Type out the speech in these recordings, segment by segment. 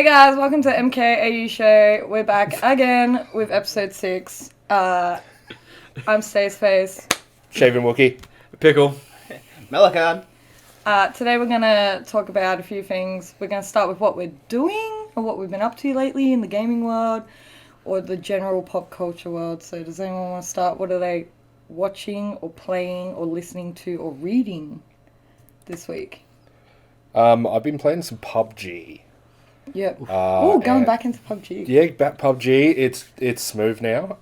guys, welcome to MKAU show. We're back again with episode 6. I'm Stace Face. Shaven Wookie. Pickle. Melakard. Today we're going to talk about a few things. We're going to start with what we're doing or what we've been up to lately in the gaming world or the general pop culture world. So does anyone want to start? What are they watching or playing or listening to or reading this week? I've been playing some PUBG. Yep. Going back into PUBG. Yeah, back PUBG. It's smooth now.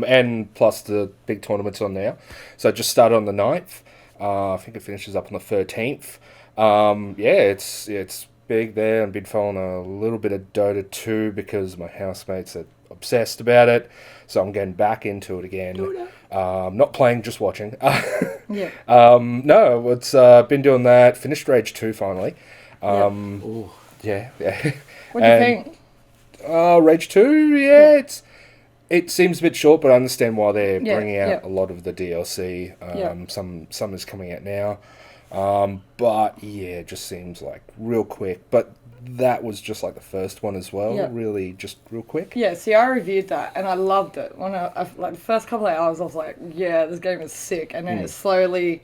And plus the big tournament's on now. So I just started on the 9th. I think it finishes up on the 13th. It's big there. I've been following a little bit of Dota 2 because my housemates are obsessed about it. So I'm getting back into it again. Not playing, just watching. Yeah. No, it's been doing that. Finished Rage 2 finally. Yeah. What do you think? Rage 2, it seems a bit short, but I understand why they're bringing out a lot of the DLC. Some is coming out now. But yeah, it just seems like real quick. But that was just like the first one as well. Yeah. Really just real quick. Yeah, see, I reviewed that and I loved it. When the first couple of hours, I was like, yeah, this game is sick. And then it slowly,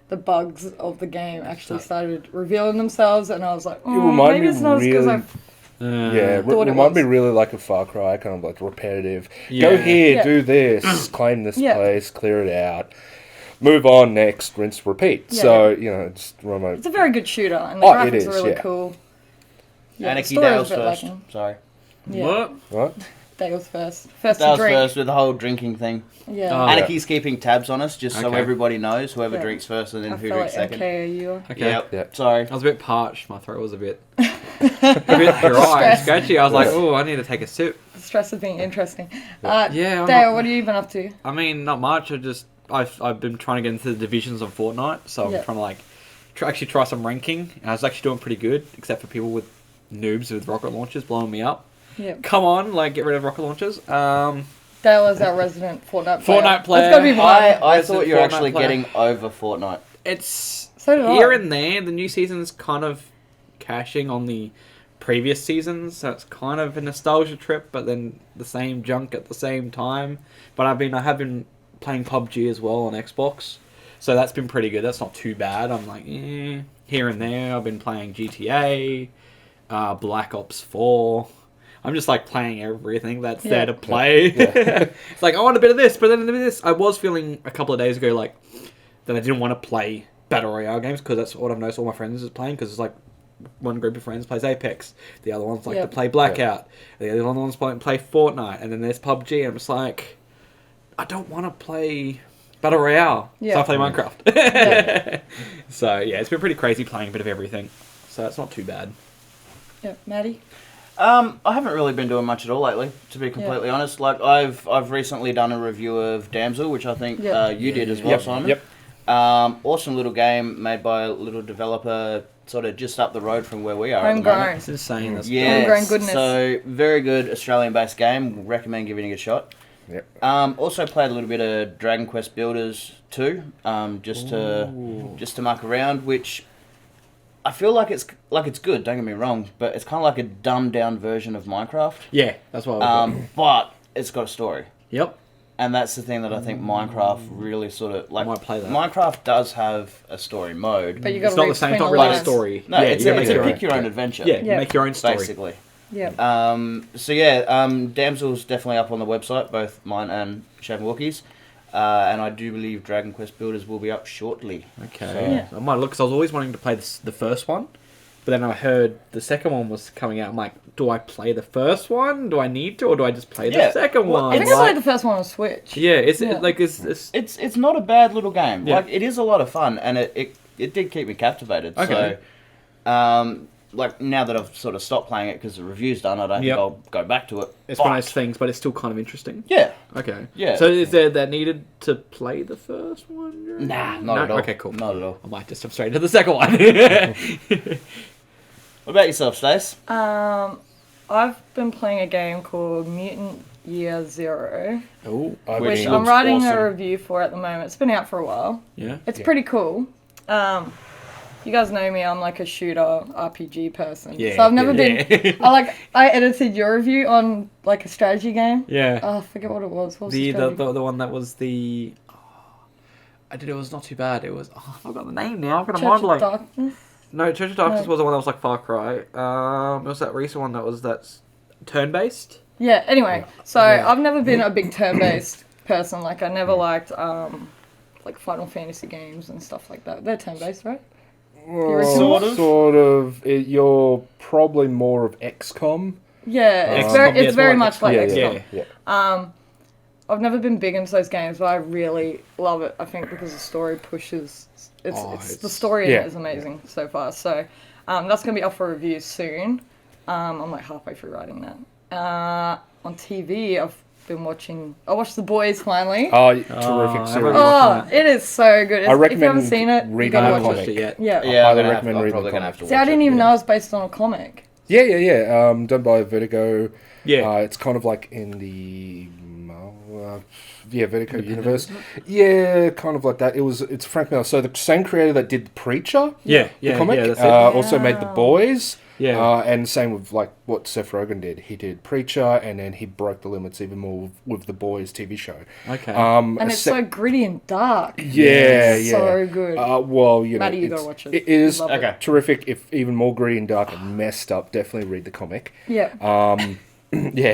the bugs of the game actually started revealing themselves, and I was like, maybe it's not as good as I thought it reminded me was. really like a Far Cry, kind of like repetitive. Go here, do this, claim this place, clear it out, move on, next, rinse, repeat. Yeah. So, just remote. It's a very good shooter, and the graphics are really cool. Yeah, Anarchy Dale's first. Sorry. Yeah. What? Dale's first. First to Dale's drink. first with the whole drinking thing. Yeah. Oh. Anarchy's keeping tabs on us just so Okay. everybody knows whoever Yeah. drinks first and then I who felt drinks like second. MKAU. Okay. Yep. Sorry. I was a bit parched. My throat was a bit dry and scratchy. I was like, oh, I need to take a sip. Stress of being interesting. Yeah. Dale, what have you been up to? I mean, not much. I've been trying to get into the divisions of Fortnite, so I'm trying to actually try some ranking. And I was actually doing pretty good, except for people with noobs with rocket launchers blowing me up. Yeah. Come on, get rid of rocket launchers. Dale is our resident Fortnite player. Fortnite player. That's gotta be one. I Resident thought you were Fortnite actually player. getting over Fortnite. It's So did here I. and there. The new season's kind of cashing on the previous seasons, so it's kind of a nostalgia trip, but then the same junk at the same time. But I have been playing PUBG as well on Xbox, so that's been pretty good. That's not too bad. I'm like, here and there. I've been playing GTA, Black Ops 4. I'm just playing everything that's there to play. It's like, I want a bit of this, but then a bit of this. I was feeling a couple of days ago that I didn't want to play Battle Royale games because that's what I've noticed all my friends is playing, because it's like one group of friends plays Apex, the other ones to play Blackout, the other ones play Fortnite, and then there's PUBG, and I'm just like, I don't want to play Battle Royale, so I play Minecraft. So yeah, it's been pretty crazy playing a bit of everything, so it's not too bad. Yeah, Maddie? I haven't really been doing much at all lately, to be completely honest. I've recently done a review of Damsel, which I think you did as well, Simon. Yep. Awesome little game made by a little developer sort of just up the road from where we are at the moment. Homegrown. It's insane. That's Homegrown goodness. So very good Australian-based game. Recommend giving it a shot. Yep. Also played a little bit of Dragon Quest Builders 2, just to muck around, which I feel like it's good. Don't get me wrong, but it's kind of like a dumbed down version of Minecraft. Yeah, that's what I was But it's got a story. Yep. And that's the thing that I think Minecraft really sort of I might play that. Minecraft does have a story mode. But you It's got not to the same. It's not really a story. No, it's you a gotta pick your own adventure. Yeah, you Yeah. make your own story. Basically. Yeah. Damsel's definitely up on the website, both mine and Shaven Wookie's. And I do believe Dragon Quest Builders will be up shortly. Okay. I might look, because I was always wanting to play the first one, but then I heard the second one was coming out. I'm like, do I play the first one? Do I need to, or do I just play the second Well, one? I think I played the first one on Switch. Yeah, it's Yeah. It's not a bad little game. Yeah. It is a lot of fun, and it did keep me captivated. Okay. So, now that I've sort of stopped playing it because the review's done, I don't think I'll go back to it. It's one of those things, but it's still kind of interesting. Yeah. Okay. Yeah. So is there that needed to play the first one? Nah, No? not at all. Okay, cool. Not at all. I might just jump straight to the second one. What about yourself, Stace? I've been playing a game called Mutant Year Zero, Oh, which looks I'm writing awesome. a review for at the moment. It's been out for a while. yeah. It's pretty cool. you guys know me, I'm like a shooter RPG person. Yeah. So I've never been. Yeah. I edited your review on like a strategy game. Yeah. Oh, I forget what it was. What was The strategy? the one that was the. I did. It was not too bad. It was. Oh, I forgot the name now. I've got a Church mind of blank. Darkness. No, Church of Darkness No. was the one that was like Far Cry. It was that recent one that's turn-based. Yeah. Anyway, so Yeah. I've never been a big turn-based person. Like I never liked like Final Fantasy games and stuff like that. They're turn-based, right? Well, sort of. You're probably more of XCOM. Yeah, XCOM, yeah, it's it's very more much like like XCOM. XCOM. Yeah. I've never been big into those games, but I really love it. I think because the story pushes. It's the story in it is amazing so far. So that's gonna be up for review soon. I'm like halfway through writing that. On TV, I've been watching. I watched The Boys finally. Oh, terrific series. Oh, it is so good. I recommend if you haven't seen it, you reading gotta the watch comic. it. Yet. Yeah. Yeah, highly recommend I'm reading probably the gonna have to comic. See, I watch didn't it. even know it was based on a comic. Yeah. Done by Vertigo. Yeah. It's kind of like in the Vertigo universe. Yeah, kind of like that. It's Frank Miller. So the same creator that did The Preacher, Yeah. the comic, Yeah, that's it. also made The Wow. Boys. Yeah. And same with like what Seth Rogen did. He did Preacher, and then he broke the limits even more with The Boys TV show. Okay. And it's so gritty and dark. Yeah, It's yeah. so good. Well, you know, Maddie, you gotta watch it. It is Love it. Okay. terrific. If even more gritty and dark and messed up, definitely read the comic. Yeah. Yeah,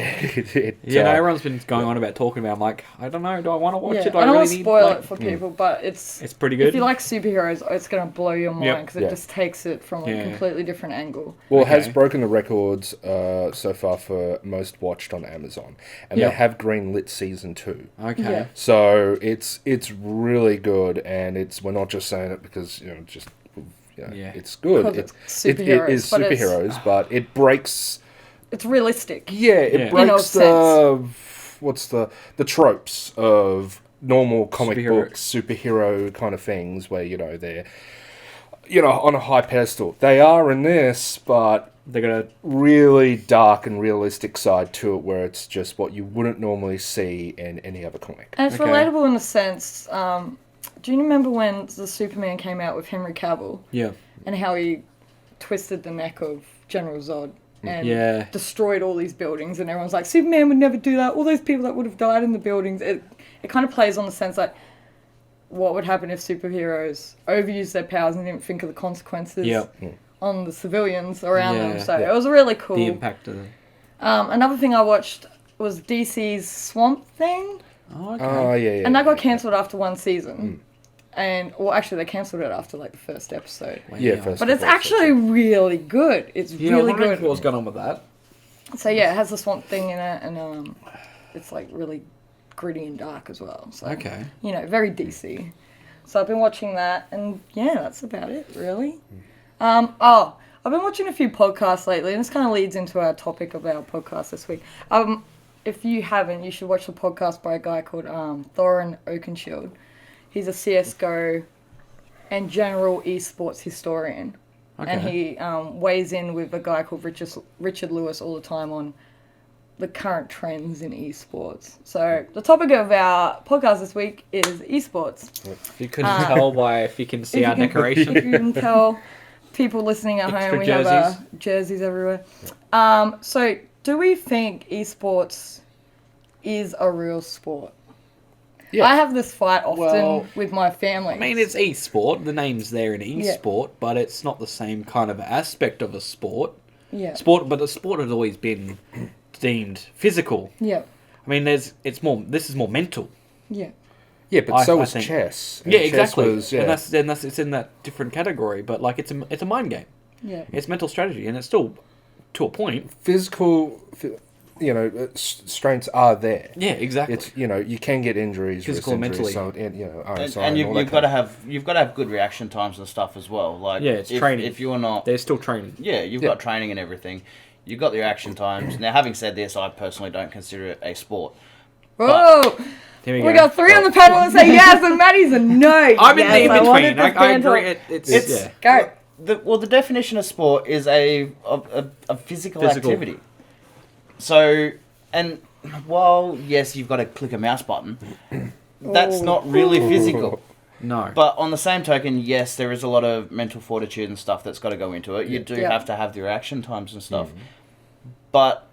Everyone's been going on about talking about. I'm like, I don't know. Do I want to watch Yeah, it? Do I don't really want to need, spoil like- it for people, but it's It's pretty good. if you like superheroes, it's gonna blow your mind because it Yeah. just takes it from a Yeah. completely different angle. Well, it has Okay. broken the records so far for most watched on Amazon, and Yeah. they have greenlit season 2. Okay. Yeah. So it's really good, and we're not just saying it because Yeah. it's good. Because it's It superheroes, is but it's- superheroes, but it breaks. It's realistic. Yeah, Yeah. it In a breaks sense. what's the tropes of normal comic Superhero. book superhero kind of things where they're on a high pedestal. They are in this, but They're gonna. really dark and realistic side to it where it's just what you wouldn't normally see in any other comic. And it's Okay. relatable in the sense. Do you remember when the Superman came out with Henry Cavill Yeah. and how he twisted the neck of General Zod and Yeah. destroyed all these buildings, and everyone's like, Superman would never do that. All those people that would have died in the buildings. It kind of plays on the sense like, what would happen if superheroes overused their powers and didn't think of the consequences Yeah. on the civilians around them. Yeah. So it was really cool. The impact of it. Another thing I watched was DC's Swamp Thing, Oh, okay. Oh yeah. and that got cancelled after one season. And well, actually, they cancelled it after like the first episode. Yeah, first. But it's actually really good. It's Yeah, I really wonder good. what's going on with that. So yeah, it has the Swamp Thing in it, and it's like really gritty and dark as well. So Okay. very DC. So I've been watching that, and yeah, that's about it, really. I've been watching a few podcasts lately, and this kind of leads into our topic of our podcast this week. If you haven't, you should watch the podcast by a guy called Thorin Oakenshield. He's a CS:GO and general esports historian, and he weighs in with a guy called Richard Lewis all the time on the current trends in esports. So the topic of our podcast this week is esports. If you couldn't tell if you can see our decoration. If you can tell people listening at Extra home, we jerseys. have jerseys everywhere. So do we think esports is a real sport? Yeah. I have this fight often Well, with my family. I mean, it's e-sport. The name's there in e-sport, but it's not the same kind of aspect of a sport. yeah, But the sport has always been deemed physical. yeah, I mean, this is more mental. yeah. Yeah, but I so was think- chess. And Yeah, chess exactly. was, And that's it's in that different category. But like, it's a mind game. Yeah. It's mental strategy, and it's still to a point. physical. Strengths are there. Yeah, exactly. It's you can get injuries, Physical and wrist injuries, mentally. And you've got to have good reaction times and stuff as well. Like Yeah, it's if, training. If you're not, They're still training. you've got training and everything. You've got the reaction times. Now, having said this, I personally don't consider it a sport. Whoa! Here We got three on the panel that say yes, and Maddie's a no. I'm yes, in I the wanted in between. this I man to- agree. It's yeah. Go. The definition of sport is a physical Physical. activity. So, and while yes, you've got to click a mouse button, that's Oh. not really physical. No. But on the same token, yes, there is a lot of mental fortitude and stuff that's got to go into it. You do have to have the reaction times and stuff. But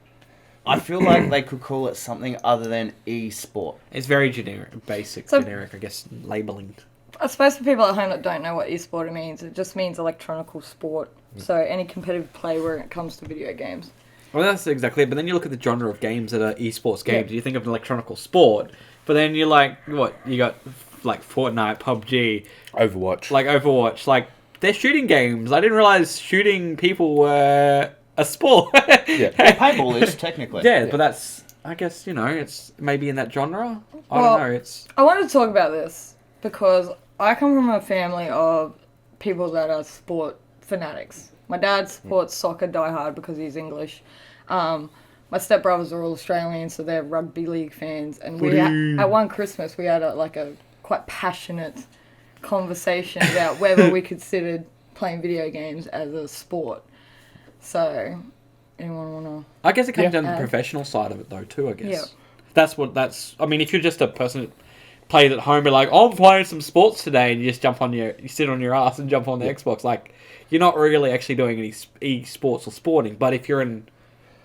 I feel like they could call it something other than e-sport. It's very generic, generic, I guess, labelling. I suppose for people at home that don't know what e-sport means, it just means electronical sport. So any competitive play where it comes to video games. Well, that's exactly it. But then you look at the genre of games that are esports games. You think of an electronical sport, but then you're like, what? You got like Fortnite, PUBG, Overwatch. Like they're shooting games. I didn't realize shooting people were a sport. Paintball is technically. But that's, I guess, it's maybe in that genre. I don't know. I wanted to talk about this because I come from a family of people that are sport fanatics. My dad supports soccer diehard because he's English. My stepbrothers are all Australian, so they're rugby league fans. And at one Christmas, we had a quite passionate conversation about whether we considered playing video games as a sport. So, anyone want to... I guess it comes down to the professional side of it, though, too, I guess. Yeah. I mean, if you're just a person that plays at home, be like, oh, I'm playing some sports today, and you just you sit on your ass and jump on the Xbox, like, you're not really actually doing any e-sports or sporting. But if you're in,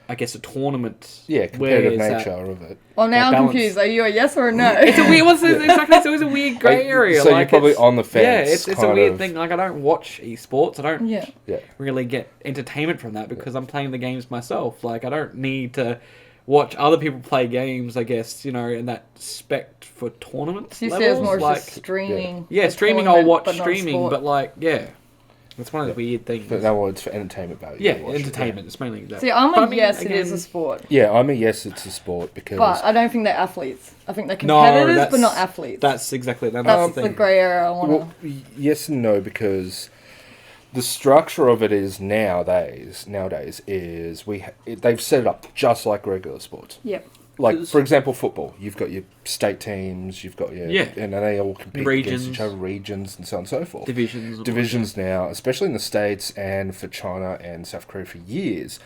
I guess, a tournament... Yeah, competitive nature of it. Well, now I'm confused. Are you a yes or a no? It's a weird... It's always a weird grey area. So you're probably on the fence. Yeah, it's a weird thing. Like, I don't watch esports. I don't Yeah. really get entertainment from that because I'm playing the games myself. Like, I don't need to watch other people play games, I guess, in that spec for tournaments. You see it as more just streaming. Yeah, streaming, I'll watch streaming, but it's one of the weird things. But no, it's for entertainment value. Yeah, entertainment. It's mainly that. See, I'm a yes, it is a sport. Yeah, I'm a yes, it's a sport because... But I don't think they're athletes. I think they're competitors, but not athletes. That's exactly that. That's the grey area I want to... Well, yes and no, because the structure of it is nowadays is they've set it up just like regular sports. Yep. Like, for example, football. You've got your state teams, you've got your... And they all compete against each other, regions, and so on and so forth. Divisions now, especially in the States and for China and South Korea for years.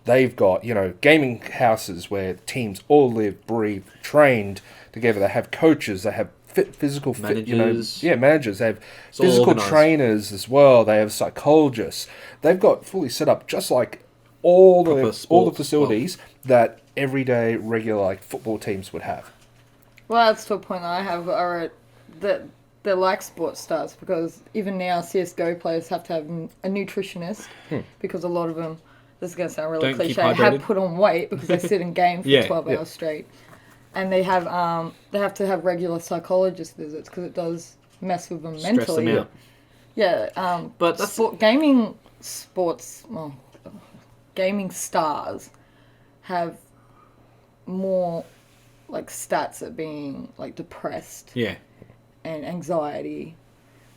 They've got, gaming houses where teams all live, breathe, trained together. They have coaches, they have physical... Managers. Managers. They have physical trainers as well. They have psychologists. They've got fully set up just like all the facilities that everyday regular football teams would have. Well, that's to a point that I have that they're like sports stars because even now CSGO players have to have a nutritionist because a lot of them, this is going to sound really cliche, have put on weight because they sit in game for 12 hours straight. And they have to have regular psychologist visits because it does mess with them mentally. Stress them out. Yeah, but gaming stars have more stats at being depressed and anxiety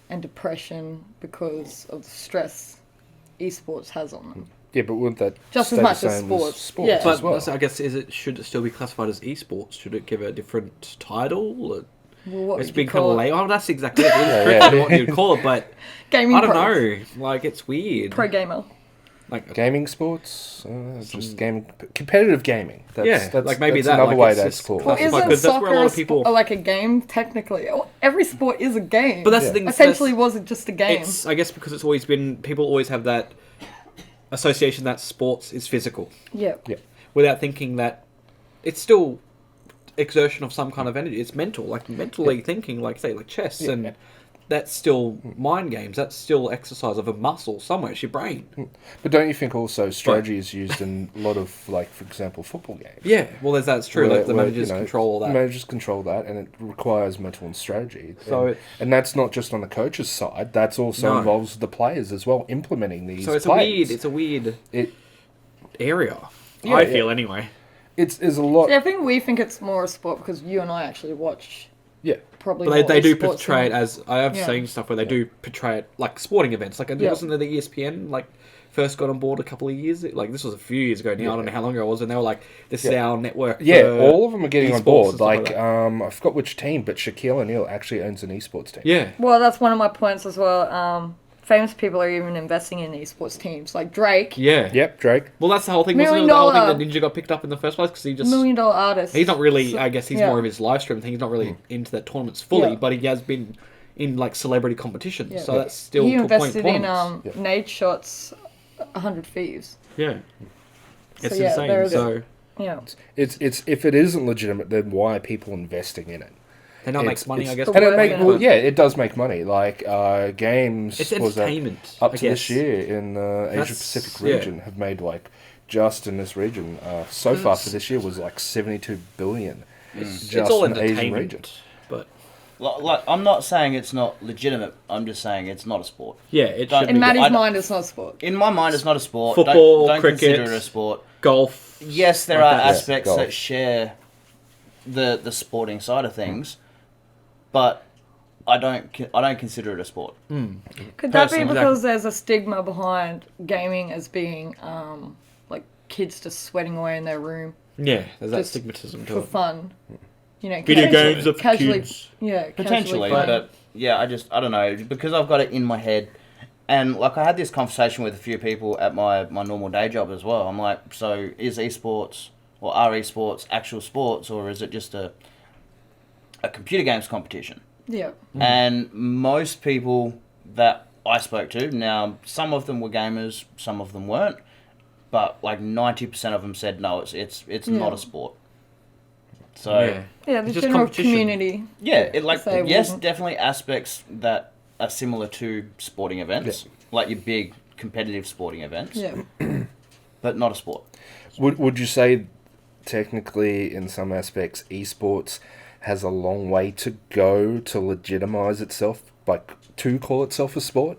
and depression because of the stress esports has on them. Yeah, but wouldn't that just as much as sports? Yeah. But I guess should it still be classified as esports? Should it give it a different title? It's become a label. Oh, that's exactly it. It's what you'd call it, but gaming I don't know. It's weird. Pro gamer. Gaming sports, just gaming, competitive gaming. That's maybe that's another way that's called. Well, isn't soccer a game technically? Every sport is a game. But that's the thing. Essentially, wasn't just a game. I guess because it's always been people always have that association that sports is physical. Yeah. Without thinking that it's still exertion of some kind of energy. It's mental, mentally thinking, say chess and. That's still mind games. That's still exercise of a muscle somewhere. It's your brain. But don't you think also strategy is used in a lot of, for example, football games? Yeah, well, that's true. The managers control all that. Managers control that, and it requires mental and strategy. And that's not just on the coach's side. That's also involves the players as well, implementing these. So it's a weird area. Yeah, I feel anyway. It's a lot. See, I think we think it's more a sport because you and I actually watch. Yeah. Probably but they do portray it as... I have seen stuff where they do portray it like sporting events. Wasn't there the ESPN, first got on board a couple of years... this was a few years ago now. I don't know how long ago it was. And they were like, this is our network. Yeah, all of them are getting on board. I forgot which team, but Shaquille O'Neal actually owns an esports team. Yeah. Well, that's one of my points as well. famous people are even investing in esports teams, like Drake. Yeah. Yep, Drake. Well, that's the whole thing. $1 Wasn't it million the whole thing that Ninja got picked up in the first place? Because he just... $1 million artist. He's not really... So, I guess he's yeah. more of his live stream thing. He's not really into the tournaments fully, Yeah. but he has been in, like, celebrity competitions. Yeah. So that's still He top-point invested in tournaments. Nade Shot's 100 Thieves. Yeah. It's yeah, there insane. is So Yeah. It's if it isn't legitimate, then why are people investing in it? they not makes money, I guess. the And work in it. it does make money. Like games It's was that entertainment, up I to guess. this year in the Asia Pacific region have made like just in this region so far for this year was like 72 billion. It's Just all in the Asian region. entertainment. But, Like, I'm not saying it's not legitimate. I'm just saying it's not a sport. yeah, it Don't- should In be. Maddie's I- mind, it's not a sport. In my mind, it's not a sport. Football, don't cricket. consider it a sport. Golf. Yes, there Like are that. Yeah, aspects golf. that share the sporting side of things, but I don't consider it a sport. Could that be Personally, because there's a stigma behind gaming as being like kids just sweating away in their room Yeah, there's that Just stigmatism to for it. fun? You know, Video casually- games are for casually, kids. yeah, Potentially, casually but yeah, I don't know, because I've got it in my head. And like I had this conversation with a few people at my normal day job as well. I'm like, so is esports or are esports actual sports, or is it just a computer games competition? yeah. And most people that I spoke to, now some of them were gamers, some of them weren't, but like 90% of them said no, it's not a sport. So Yeah. Yeah, the It's just general competition. community. yeah, it like Say yes, wouldn't. definitely aspects that are similar to sporting events, like your big competitive sporting events, Yeah. but not a sport. Would you say technically in some aspects esports has a long way to go to legitimize itself, like to call itself a sport?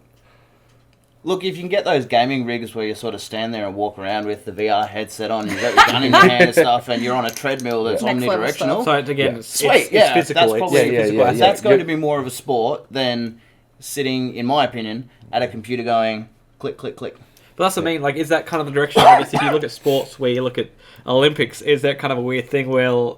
Look, if you can get those gaming rigs where you sort of stand there and walk around with the VR headset on, you've got your gun in your hand and stuff, and you're on a treadmill that's Next level omnidirectional. So again, Yeah. it's, Sweet, it's yeah, physical. that's It's probably a physical aspect. that's going Yeah. to be more of a sport than sitting, in my opinion, at a computer going click, click, click. But that's what I mean. Like, is that kind of the direction? I guess if you look at sports, where you look at Olympics, is that kind of a weird thing where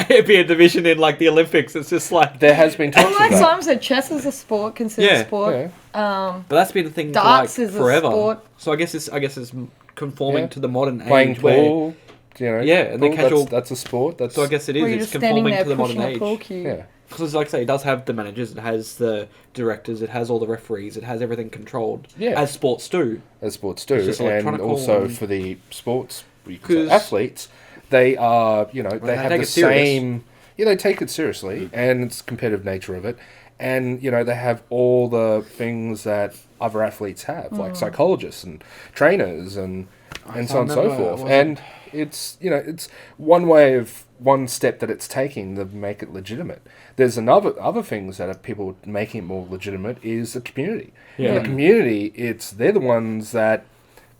it'd be a division in like the Olympics? It's just like, There has been talks Well, of like that. Simon said, chess is a sport, considered Yeah. a sport. Yeah. but that's been the thing Darts for like is a forever. sport. So I guess it's conforming Yeah. to the modern Playing age. Where, pool, you know. Yeah, and the pool, casual- That's a sport. That's so I guess it Where is. you're It's just standing conforming there to the modern pushing a pool age. cue. yeah. Because, like I say, it does have the managers, it has the directors, it has all the referees, it has everything controlled. Yeah. As sports do. As sports do, It's just and electronical also and- for the sports you could say 'Cause- athletes, they are they they have take the it serious. same. Yeah, they take it seriously, and it's competitive nature of it, and they have all the things that other athletes have, like psychologists and trainers and so on and so remember, forth, was and it's it's one step that it's taking to make it legitimate. There's other things that are people making it more legitimate is the community. Yeah. The community, they're the ones that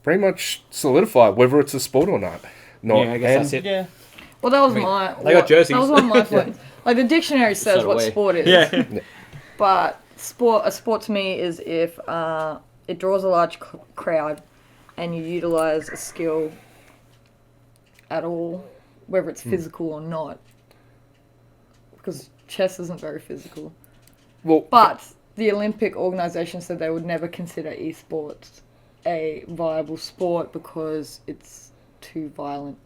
pretty much solidify whether it's a sport or not. Yeah, I guess and that's it. Yeah. Well, that was I mean, my. they got jerseys. That was one of my points. Like the dictionary says do what we. sport is. Yeah. But a sport to me is if it draws a large crowd, and you utilize a skill at all, whether it's physical or not. Because chess isn't very physical. Well, But the Olympic organisation said they would never consider esports a viable sport because it's too violent.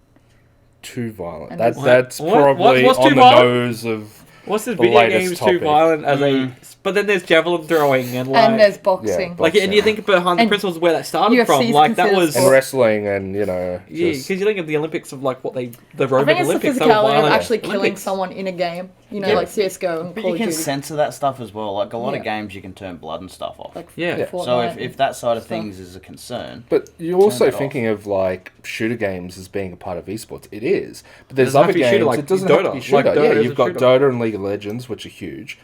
too violent. And That's What? probably What's on too the violent? nose of What's this the video latest games too topic. violent as a... But then there's javelin throwing and like... And there's boxing. Yeah, like, and you think behind the And principles of where that started UFC from, is like, that considered was... and sport. wrestling and Yeah, just- because you think of the Olympics of like what the I Roman think it's Olympics, the they were physicality of violent actually killing Olympics. someone in a game. You know, Yeah. like CSGO and But Call you of can Duty. censor that stuff as well. Like a lot of Yeah. games, you can turn blood and stuff off. Like Yeah. Yeah. Fortnite So and if that side of stuff. things is a concern, But you're also it off. thinking of like shooter games as being a part of esports. It is, but there's Doesn't have other to be games. shooter, like it doesn't Dota. have to be Like shooter. Dota Yeah, is a you've got shooter. Dota and League of Legends, which are huge.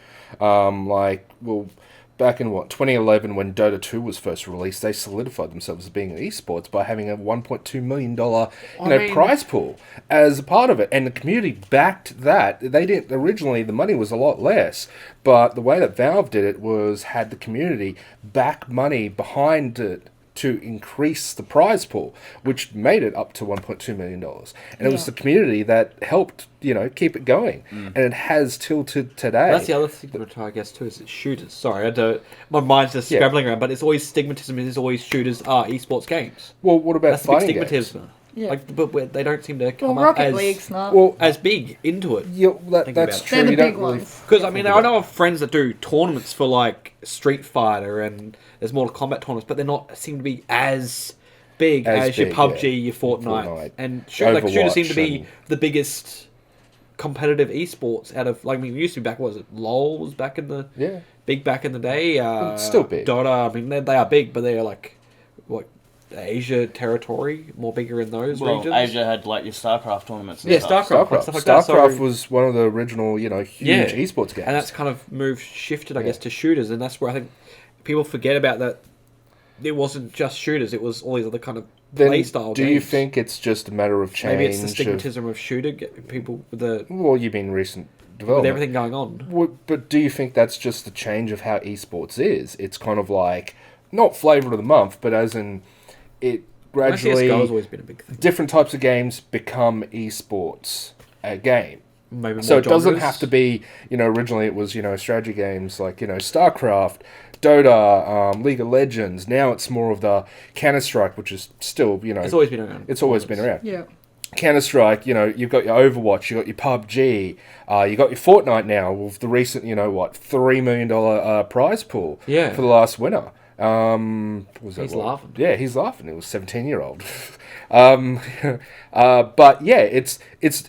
Back in 2011 when Dota 2 was first released, they solidified themselves as being an esports by having a $1.2 million prize pool as a part of it, and the community backed that. They didn't originally. The money was a lot less, but the way that Valve did it was had the community back money behind it to increase the prize pool, which made it up to $1.2 million. And it was the community that helped, keep it going. And it has till to today. That's the other thing that I guess too, is it's shooters. Sorry, my mind's just scrabbling around, but it's always stigmatism is always shooters are esports games. Well, what about That's the big fighting stigmatism. games? Yeah. But they don't seem to come up Rocket as League's not. as big into it. Yeah, that's true. They're the You big don't really ones. Because I mean, I know of friends that do tournaments for like Street Fighter and there's Mortal Kombat tournaments, but they're not seem to be as big as your PUBG, your Fortnite, and shooters seem to be the biggest competitive esports out of. Like, I mean, it used to be back. What was it? LOL was back in the back in the day. It's still big. Dota. I mean, they are big, but they are like what. Asia territory, more bigger in those regions. Asia had like your StarCraft tournaments. And StarCraft. Stuff like StarCraft was one of the original, huge esports games, and that's kind of shifted, I guess, to shooters, and that's where I think people forget about that. It wasn't just shooters; it was all these other kind of play style. Do games. you think it's just a matter of change? Maybe it's the stigmatism of shooter people with the. Well, you mean recent development with everything going on. But do you think that's just the change of how esports is? It's kind of like not flavor of the month, but as in. It gradually, CS:GO has always been a big thing. Different types of games become esports a game. Maybe more so it doesn't genres. have to be, originally it was, strategy games like, StarCraft, Dota, League of Legends. Now it's more of the Counter-Strike, which is still, It's always been around. It's always been around. Yeah. Counter-Strike, you've got your Overwatch, you've got your PUBG, you've got your Fortnite now with the recent, $3 million prize pool for the last winner. He's laughing. Yeah, he's laughing. It was 17-year-old. But yeah, it's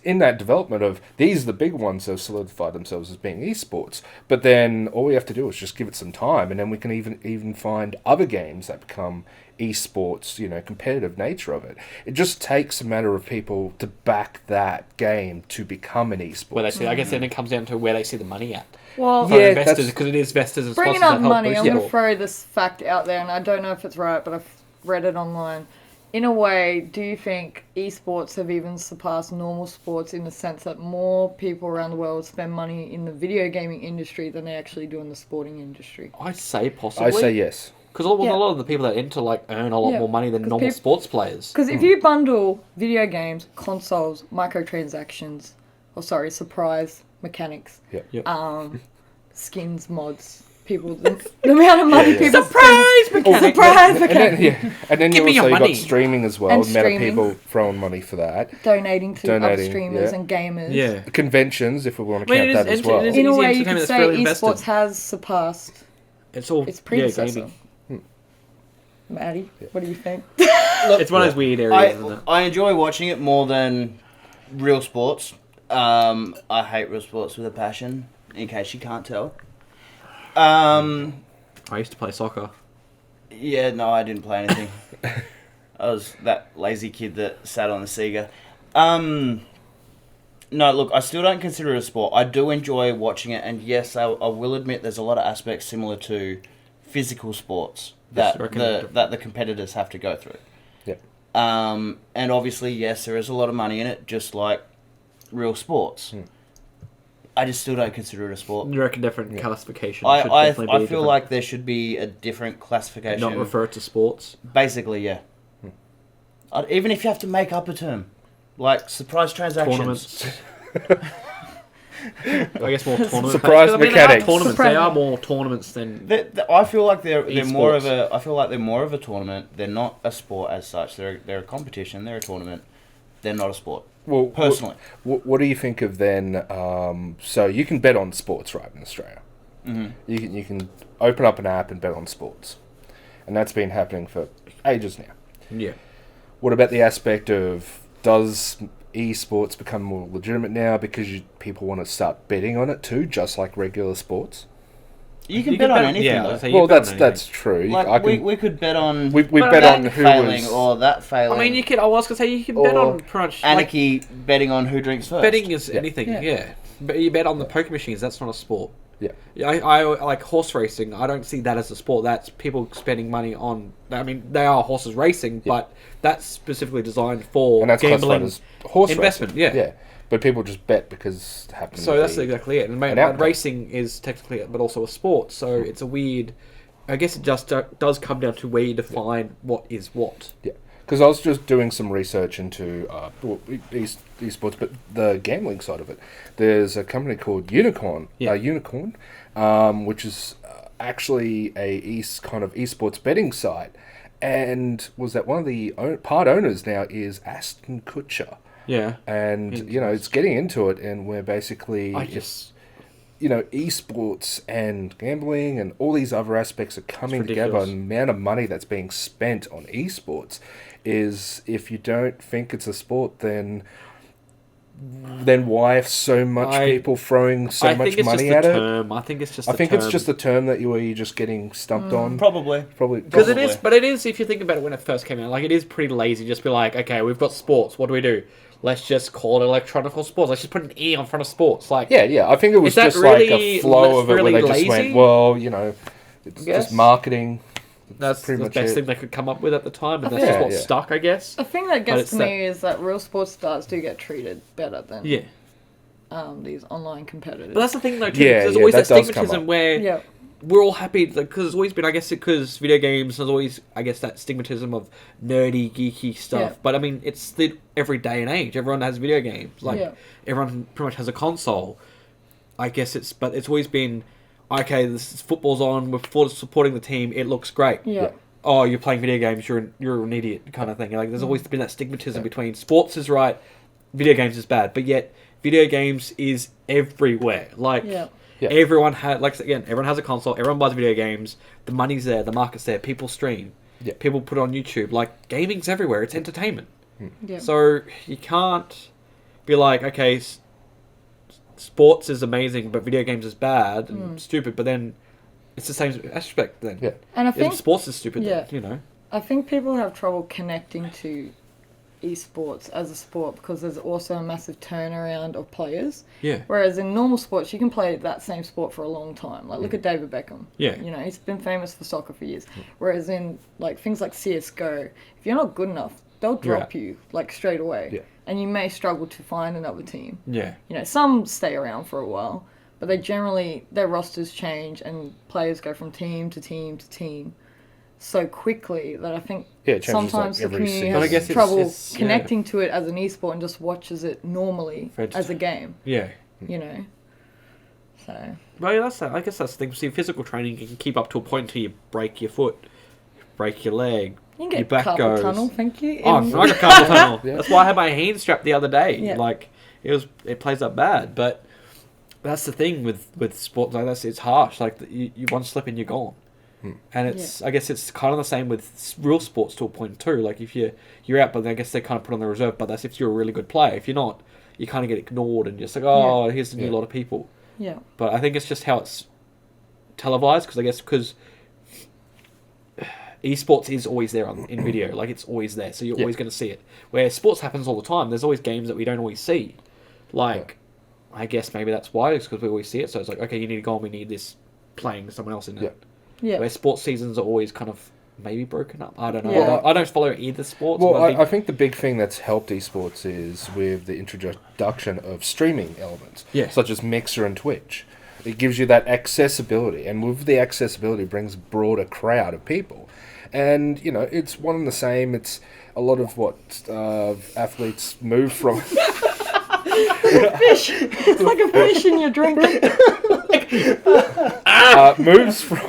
in that development of these are the big ones that have solidified themselves as being esports. But then all we have to do is just give it some time, and then we can even find other games that become esports. Competitive nature of it. It just takes a matter of people to back that game to become an esport. Where they see, I guess, then it comes down to where they see the money at. Well, For investors, because it is investors and sponsors bringing up that help money, boost I'm going it. to throw this fact out there, and I don't know if it's right, but I've read it online. In a way, do you think esports have even surpassed normal sports in the sense that more people around the world spend money in the video gaming industry than they actually do in the sporting industry? I'd say possibly. I say yes. Because a lot of the people that enter earn a lot more money than normal sports players. Because if you bundle video games, consoles, microtransactions, surprise mechanics, skins, mods, people, the amount of money people Surprise mechanics! Surprise mechanics! And then Give me you've your money. got streaming as well. And The amount of streaming. people throwing money for that. Donating to other Donating, streamers yeah. and gamers. Yeah. Conventions, if we want to I count mean, that as well. it is In a easy way, you entertainment could that's say fairly esports invested. has surpassed It's all its predecessor. gaming. Maddie, what do you think? It's one of those weird areas, isn't it? I enjoy watching it more than real sports. I hate real sports with a passion, in case you can't tell. I used to play soccer. Yeah, no, I didn't play anything. I was that lazy kid that sat on the Sega. No, look, I still don't consider it a sport. I do enjoy watching it, and yes, I will admit there's a lot of aspects similar to physical sports that the competitors have to go through. Yeah. And obviously, yes, there is a lot of money in it, just like real sports. I just still don't consider it a sport. You reckon different classification? I should definitely be feel different. like there should be a different classification. Not refer to sports. Basically, yeah. Even if you have to make up a term, like surprise transactions. Tournaments. I guess more tournaments. Surprise mechanics. They are more tournaments than. I feel like they're more of Esports. a. I feel like they're more of a tournament. They're not a sport as such. They're a competition. They're a tournament. They're not a sport. Well, personally, what do you think of then? So you can bet on sports, right, in Australia. Mm-hmm. You can open up an app and bet on sports, and that's been happening for ages now. Yeah. What about the aspect of does esports become more legitimate now because people want to start betting on it too, just like regular sports? you can bet on anything. Yeah, though. so you Well, bet on anything. that's true. Like we could bet on we But bet that on who failing was or that failing. I mean, you could. I was gonna say you can bet Or on pretty much. Anarchy betting on who drinks first. Betting is Yeah. anything. Yeah. Yeah. But you bet on the poker machines. That's not a sport. Yeah. I like horse racing. I don't see that as a sport. That's people spending money on. I mean, they are horses racing, but that's specifically designed for and that's classified gambling. as horse investment, racing. yeah. But people just bet because it happens. So that's exactly it. And an outcome. racing is technically, but also a sport. So it's a weird I guess it just does come down to where you define what is what. Yeah. Because I was just doing some research into esports, but the gambling side of it. There's a company called Unicorn, which is actually a kind of esports betting site, and was that one of the part owners now is Aston Kutcher. Yeah, and it's getting into it, and we're basically esports and gambling and all these other aspects are coming together. And the amount of money that's being spent on esports is, if you don't think it's a sport, then why have so much people throwing so much money at it? I think it's just. It's just a term that you're just getting stumped on. Probably because it is. But it is, if you think about it, when it first came out, like, it is pretty lazy. Just be like, okay, we've got sports. What do? Let's just call it electronical sports. Let's just put an E on front of sports. Like, yeah. I think it was just really, like a flow of it where they just went, well, it's just marketing. That's the best thing they could come up with at the time, and that's just what stuck, I guess. The thing that gets to me is that real sports stars do get treated better than these online competitors. But that's the thing, though, too. There's always that stigmatism where we're all happy, because it's always been, I guess, because video games, there's always, I guess, that stigmatism of nerdy, geeky stuff. Yeah. But, I mean, it's the every day and age. Everyone has video games. Like, everyone pretty much has a console. I guess it's always been, okay, this football's on, we're supporting the team, it looks great. Yeah. Oh, you're playing video games, you're an idiot kind of thing. Like, there's always been that stigmatism between sports is right, video games is bad. But yet, video games is everywhere. Like, everyone everyone has a console, everyone buys video games, the money's there, the market's there, people stream, people put it on YouTube. Like, gaming's everywhere, it's entertainment. Yeah. So, you can't be like, okay, sports is amazing, but video games is bad and stupid, but then it's the same aspect then. Yeah. And I think sports is stupid then, I think people have trouble connecting to esports as a sport because there's also a massive turnaround of players. Yeah. Whereas in normal sports, you can play that same sport for a long time. Like, look at David Beckham. Yeah. He's been famous for soccer for years. Whereas in, like, things like CSGO, if you're not good enough, they'll drop you, like, straight away. Yeah. And you may struggle to find another team. Yeah. Some stay around for a while, but they generally, their rosters change and players go from team to team to team so quickly that I think sometimes the community has trouble connecting to it as an esport and just watches it normally as a game. Yeah. So. Well, I guess that's the thing. See, physical training, you can keep up to a point until you break your foot, break your leg. You can get carpal tunnel, thank you. Oh, I got carpal tunnel. That's why I had my hand strapped the other day. Yeah. Like, it plays up bad. But that's the thing with sports like this. It's harsh. Like, you one slip and you're gone. And I guess it's kind of the same with real sports to a point too. Like, if you're out, but I guess they kind of put on the reserve. But that's if you're a really good player. If you're not, you kind of get ignored and just like, here's a new lot of people. Yeah. But I think it's just how it's televised, because esports is always there in video. Like, it's always there, so you're always going to see it. Where sports happens all the time. There's always games that we don't always see. Like, I guess maybe that's why, it's because we always see it. So it's like, okay, you need to go and we need this playing someone else in it. Yeah. Where sports seasons are always kind of maybe broken up. I don't know. Yeah. I don't follow either sports. Well, I think the big thing that's helped esports is with the introduction of streaming elements, such as Mixer and Twitch. It gives you that accessibility, and with the accessibility brings a broader crowd of people. And, it's one and the same. It's a lot of what athletes move from. Fish. It's like a fish in your drink. Moves from.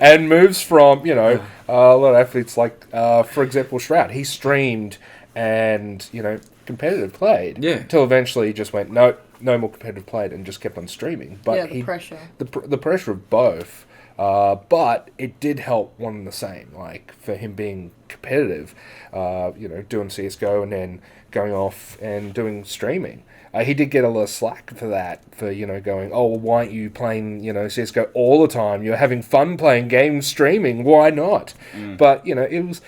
And moves from, a lot of athletes, like, for example, Shroud. He streamed and, competitive played. Yeah. Till eventually he just went, no more competitive played, and just kept on streaming. But the pressure. The pressure of both. But it did help one and the same. Like, for him being competitive, doing CSGO and then going off and doing streaming. He did get a lot of slack for that, for, going, oh, well, why aren't you playing, CSGO all the time? You're having fun playing games streaming. Why not? But, it's...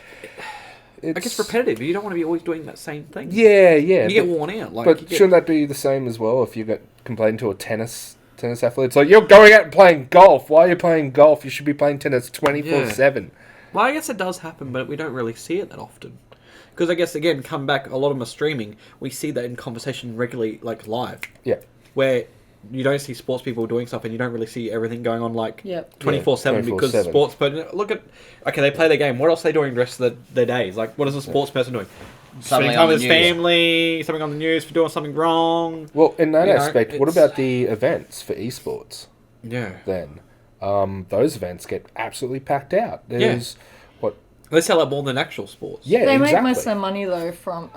I guess repetitive. You don't want to be always doing that same thing. Yeah. You get worn out. Like, but shouldn't that be the same as well if you get complaining to a tennis athlete? It's like, you're going out and playing golf. Why are you playing golf? You should be playing tennis 24/7. Well, I guess it does happen, but we don't really see it that often. Because I guess, again, come back, a lot of them are streaming. We see that in conversation regularly, like, live. Yeah. Where you don't see sports people doing stuff, and you don't really see everything going on like Yep. 24/7 because 24/7. sports. But look at they play their game. What else are they doing the rest of their days? Like, what is a sports person doing? Spending time with his family, something on the news for doing something wrong. Well, in that aspect, what about the events for esports? Yeah. Then, those events get absolutely packed out. There's They sell out more than actual sports. Yeah, They exactly. make most of their money though from,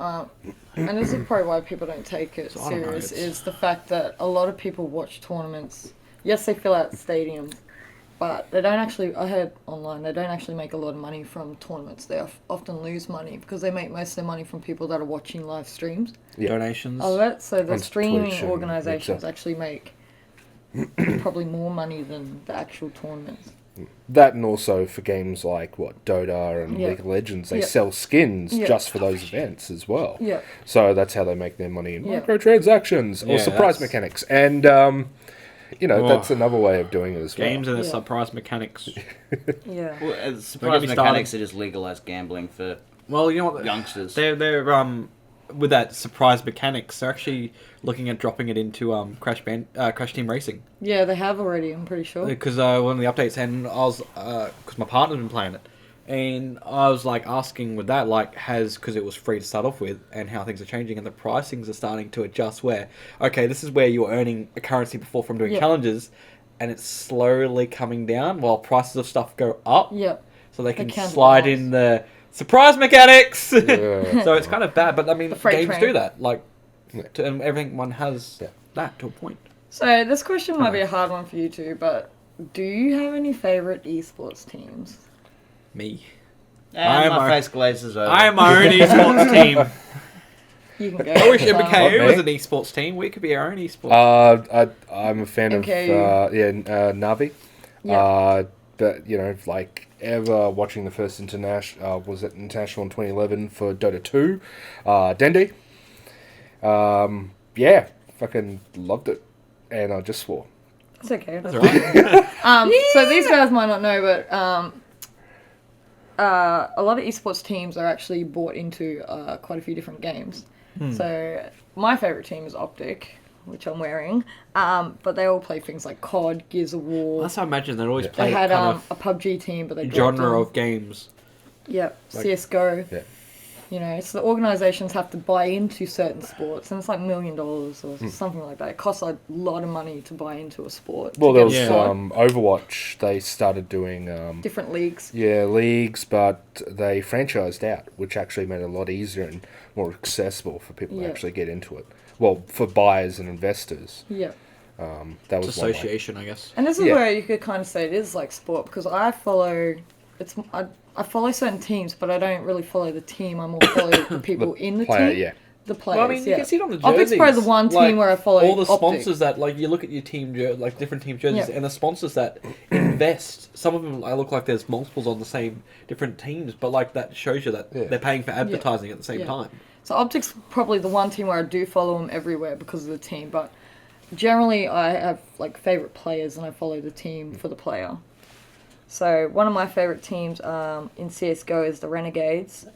and this is probably why people don't take it I don't know, serious, it's- is the fact that a lot of people watch tournaments. Yes, they fill out stadiums, but they don't actually, I heard online, they don't actually make a lot of money from tournaments. They often lose money because they make most of their money from people that are watching live streams. Yeah. Donations. Oh, that, so the On streaming Twitch and organisations Mixer. actually make probably more money than the actual tournaments. That, and also for games like Dota and Yeah. League of Legends, they Yeah. sell skins Yeah. just for those events as well. Yeah. So that's how they make their money in Yeah. microtransactions or Yeah, surprise that's- mechanics, and that's another way of doing it as well. Games and the Yeah. surprise mechanics. Yeah. Well, Don't surprise get me mechanics are just legalized gambling for Well, you know what? youngsters. They're with that surprise mechanics, they're actually looking at dropping it into Crash Team Racing. Yeah, they have already, I'm pretty sure. Because one of the updates, and I was because my partner's been playing it, and I was like asking with that, like, because it was free to start off with, and how things are changing, and the pricings are starting to adjust. Where this is where you were earning a currency before from doing Yep. challenges, and it's slowly coming down while prices of stuff go up. Yep. So they can can slide rise. in the surprise mechanics. Yeah. So it's kind of bad, but I mean, The freight games train. do that. Like, Yeah. and everyone has Yeah. that to a point. So this question might be a hard one for you two, but do you have any favourite esports teams? Me. And I'm my a- face glazes over. I am my own esports team. You can go. I wish Sam. MKAU Not was me. an esports team. We could be our own esports. I'm a fan MKAU. of Navi. Yeah. But like ever watching the first international was it international in 2011 for Dota 2, Dendy. Yeah, fucking loved it, and I just swore. It's okay. That's right. So these guys might not know, but a lot of esports teams are actually bought into quite a few different games. So my favourite team is Optic, which I'm wearing, but they all play things like COD, Gears of War. That's how I imagine they'd always Yeah. play They had kind a PUBG team, but they of dropped genre them. of games. Yep, Like- CS:GO. Yeah. You know, so the organisations have to buy into certain sports, and it's like $1 million or something like that. It costs a lot of money to buy into a sport. Well, to there get was a spot. Overwatch. They started doing Different leagues. leagues, but they franchised out, which actually made it a lot easier and more accessible for people to Yeah. actually get into it. Well, for buyers and investors, Yeah. that It's was one way. association, I guess. And this is Yeah. where you could kind of say it is like sport, because I follow certain teams, but I don't really follow the team. I more follow the people in the Player, team. yeah. The players. Well, I mean, you yeah. can see it on the jerseys. Optic's probably the one team Like, where I follow all the Optic. sponsors that, like, you look at your team, like different team jerseys, Yeah. and the sponsors that invest. Some of them, I look like there's multiples on the same different teams, but like that shows you that Yeah. they're paying for advertising at the same Yeah. time. So Optic's probably the one team where I do follow them everywhere because of the team, but generally I have like favorite players and I follow the team for the player. So one of my favorite teams in CS:GO is the Renegades,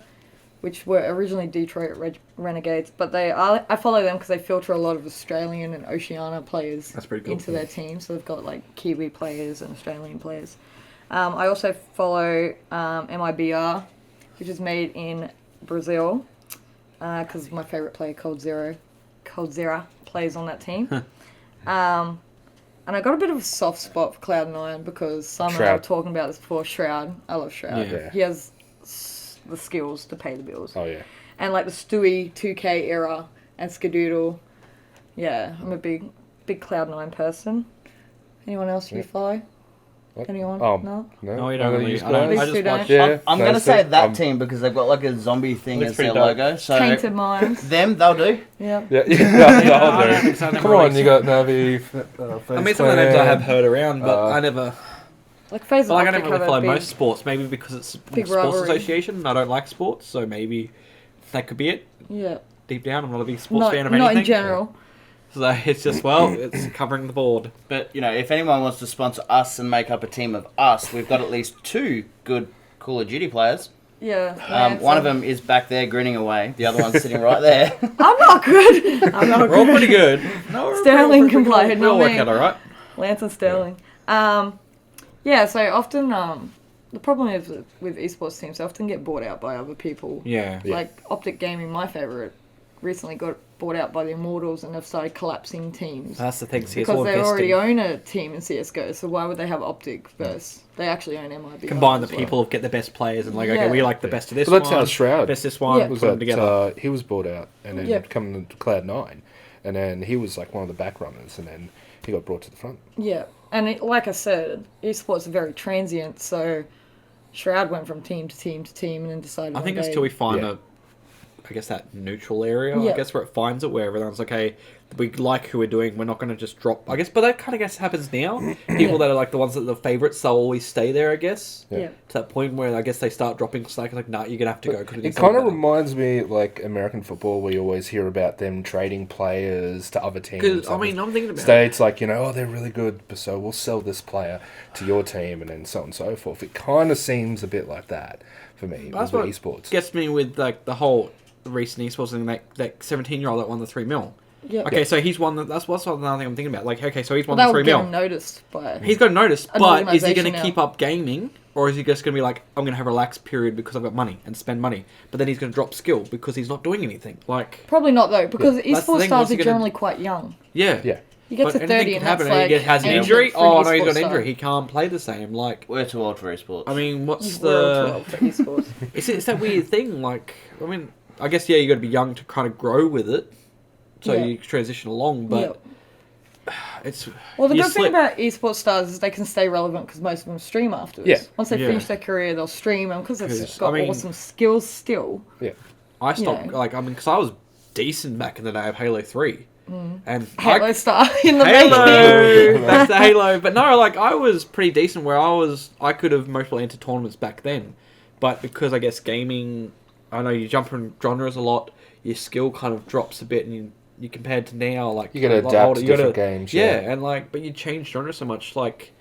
which were originally Detroit Renegades, but I follow them because they filter a lot of Australian and Oceania players That's pretty cool. into their team. So they've got like Kiwi players and Australian players. I also follow MIBR, which is made in Brazil, because my favorite player, Cold Zera, plays on that team. And I got a bit of a soft spot for Cloud9 because Simon and I were Shroud. talking about this before. Shroud, I love Shroud. Yeah. He has the skills to pay the bills. Oh yeah. And like the Stewie 2K era and Skadoodle. Yeah, I'm a big Cloud9 person. Anyone else you Yeah. follow? What? Anyone? Oh, No? No, you don't really. use I don't. These I two just don't. watch. Yeah. I'm no, gonna it's say good. that team because they've got like a zombie thing Looks as their pretty dope. logo. So Tainted Minds. them, they'll do. Yeah. Yeah, I don't think so, I Come never on, really- you got Navi. I mean, some of the names I have heard around, but I never. Like FaZe But like, I Optic don't really have follow a big, most sports. Maybe because it's big sports rivalry. association, and I don't like sports, so maybe that could be it. Yeah. Deep down, I'm not a big sports Not, fan of not anything. in general. So it's just it's covering the board. But you know, if anyone wants to sponsor us and make up a team of us, we've got at least 2 good Call of Duty players. Yeah. One of them is back there grinning away. The other one's sitting right there. I'm not good. I'm not We're all good. pretty good. No, Sterling can play, We'll not work me. out all right. Lance and Sterling. So often the problem is with esports teams, they often get bought out by other people. Yeah. Like Optic Gaming, my favourite, recently got bought out by the Immortals and have started collapsing teams. That's the thing. CS:GO Because they investing. already own a team in CSGO, so why would they have Optic first? They actually own MIB. Combine the as well. people, get the best players, and like, Yeah. okay, we like the best of this But that's one. how Shroud Best this one, was put them that together. he was bought out and then coming to Cloud9, and then he was like one of the back runners, and then he got brought to the front. Yeah, and like I said, esports are very transient, so Shroud went from team to team to team and then decided I think one it's day- till we find that neutral area, Yeah. I guess, where it finds it, where everyone's okay, we like who we're doing, we're not going to just drop, I guess, but that kind of guess happens now. People that are like the ones that are the favourites, they'll always stay there, I guess. Yeah. To that point where I guess they start dropping slack, like, nah, you're going to have to go. 'Cause we need It kind of someone reminds me like American football, where you always hear about them trading players to other teams. Because, I other mean, I'm thinking about states, like, oh, they're really good, so we'll sell this player to your team, and then so on and so forth. It kind of seems a bit like that for me That's with what esports. gets me with like the whole recent esports thing, that 17-year-old that won the 3 mil. Yeah. Okay, so he's won. That's what's another thing I'm thinking about. Like, okay, so he's won Well, the they'll 3 get mil. noticed by. He's got noticed, An but is he organisation going to now. keep up gaming, or is he just going to be like, I'm going to have a relaxed period because I've got money and spend money, but then he's going to drop skill because he's not doing anything? Like, Probably not though, because That's the esports thing, stars what's are he gonna- generally quite young. yeah, Yeah. You get But to anything 30 can and that's happen. like He has an ancient injury. for an Oh no, he's esports got an star. injury. He can't play the same. Like, We're too old for esports. I mean, what's We're all too the? old for esports. It's that weird thing. Like, I mean, I guess you got to be young to kind of grow with it, so Yeah. you transition along. But it's Well, the you good thing slip. about esports stars is they can stay relevant because most of them stream afterwards. Yeah. Once they Yeah. finish their career, they'll stream them because they've 'Cause, got I mean- awesome skills still. I stopped Yeah. like I mean, because I was decent back in the day of Halo 3, and Halo star in the Halo, making. that's the Halo. But no, like I was pretty decent. Where I could have mostly entered tournaments back then, but because I guess gaming, I know you jump from genres a lot, your skill kind of drops a bit, and you compared to now, like You gotta a lot adapt older, to you gotta- different games. Yeah, and like, but you change genre so much, like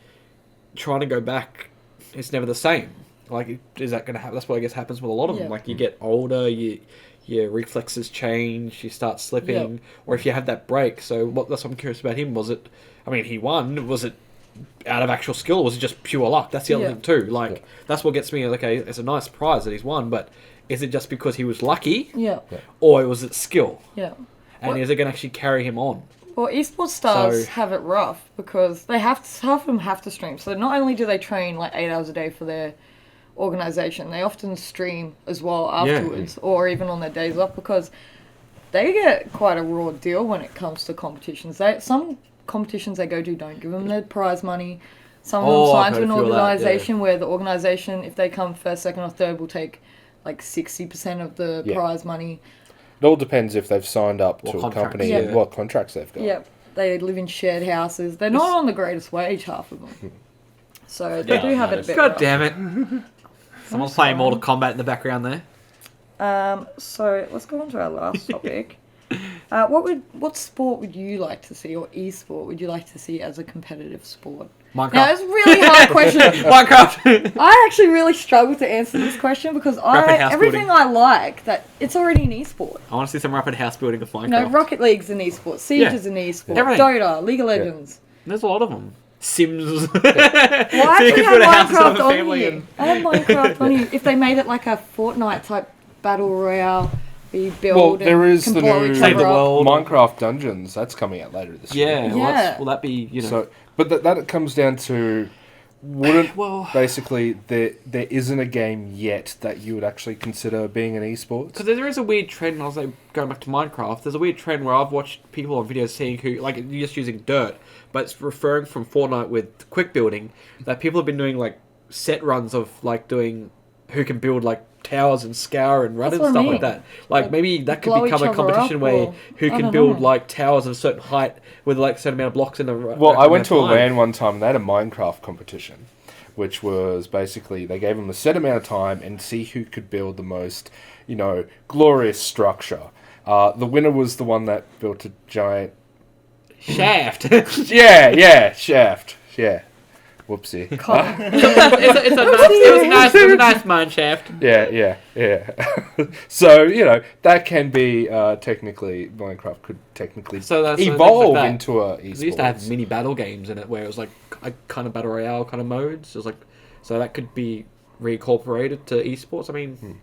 trying to go back, it's never the same. Like, is that going to happen? That's what I guess happens with a lot of them. Yeah. Like, you get older, your reflexes change, you start slipping, Yeah. or if you have that break. So that's what I'm curious about him. Was it? I mean, he won. Was it out of actual skill? Or was it just pure luck? That's the other Yeah. thing too. Like, that's what gets me. Like, okay, it's a nice prize that he's won, but is it just because he was lucky, Yeah, or was it skill? yeah. And What- is it going to actually carry him on? Well, esports stars So- have it rough because they half of them have to stream. So not only do they train like 8 hours a day for their organization, they often stream as well afterwards, or even on their days off because they get quite a raw deal when it comes to competitions. Some competitions they go to don't give them their prize money. Some of them Oh, I've sign to an heard a few of that, organisation where the organisation, if they come first, second, or third, will take like 60% of the Yeah. prize money. It all depends if they've signed up What to a contracts, company yeah. and what contracts they've got. Yep, they live in shared houses. They're not on the greatest wage, half of them. So they Yeah, do have it a nice. bit God rough. damn it! Someone's playing Mortal Kombat in the background there. So let's go on to our last topic. What sport would you like to see, or e-sport would you like to see as a competitive sport? Minecraft. Now, it's a really hard question. Minecraft. I actually really struggle to answer this question because Rapid house everything building. I like, that it's already an e-sport. I want to see some rapid house building of Minecraft. You know, Rocket League's an e-sport, Siege Yeah. is an e-sport, Everything. Dota, League of Legends. There's a lot of them. Sims. Well, I So you actually can have build a house and have Minecraft a on family here. and- I have Minecraft on here. If they made it like a Fortnite type battle royale, we build Well, there and is can the blow new each Save other the up. world. Minecraft Dungeons. That's coming out later this year. Yeah. Well, Yeah. will that be, you know... So, but that comes down to wouldn't well... basically there isn't a game yet that you would actually consider being an esports. Because there is a weird trend, I was like, going back to Minecraft, there's a weird trend where I've watched people on videos saying who, like, you're just using dirt, but it's referring from Fortnite with quick building, that people have been doing, like, set runs of, like, doing who can build, like, towers and scour and run That's and what I stuff mean. like that. Like, maybe that could blow become each a other competition up where or- who I can don't build, know. like, towers of a certain height with, like, a certain amount of blocks in a... Well, I went to a amount of time. LAN one time and they had a Minecraft competition, which was basically they gave them a set amount of time and see who could build the most, glorious structure. The winner was the one that built a giant. Shaft! Yeah, shaft. Yeah, Whoopsie. It was a nice mine shaft. Yeah. So, that can be technically, Minecraft could technically evolve into a esports. They used to have mini battle games in it where it was like a kind of battle royale kind of modes. It was like, so that could be reincorporated to esports. I mean,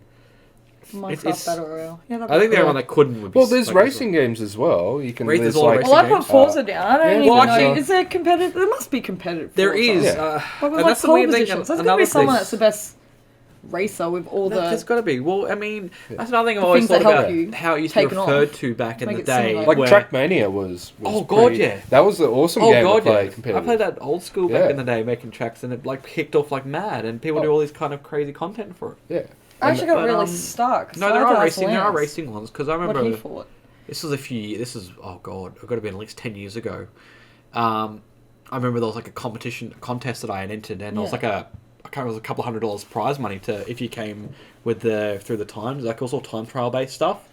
Minecraft Battle Royale. Yeah, I think the only one that couldn't would be... Well, there's racing games as well. You can... There's I put Forza down. I don't even know. Is there competitive? There must be competitive. There is. But with like pole positions. There's going to be someone that's the best racer with all the... There's got to be. Well, I mean, that's another thing I've always thought about how it used to be referred to back in the day. Like Trackmania was oh, God, yeah. That was an awesome game to play competitive. I played that old school back in the day, making tracks, and it like kicked off like mad, and people do all this kind of crazy content for it. Yeah. I actually got really stuck. No, there are racing ones, because I remember... What he fought. This was oh God, it got to be at least 10 years ago. I remember there was like a contest that I had entered, and it was like it was a couple $100 prize money to if you came with through the times, like also time trial based stuff,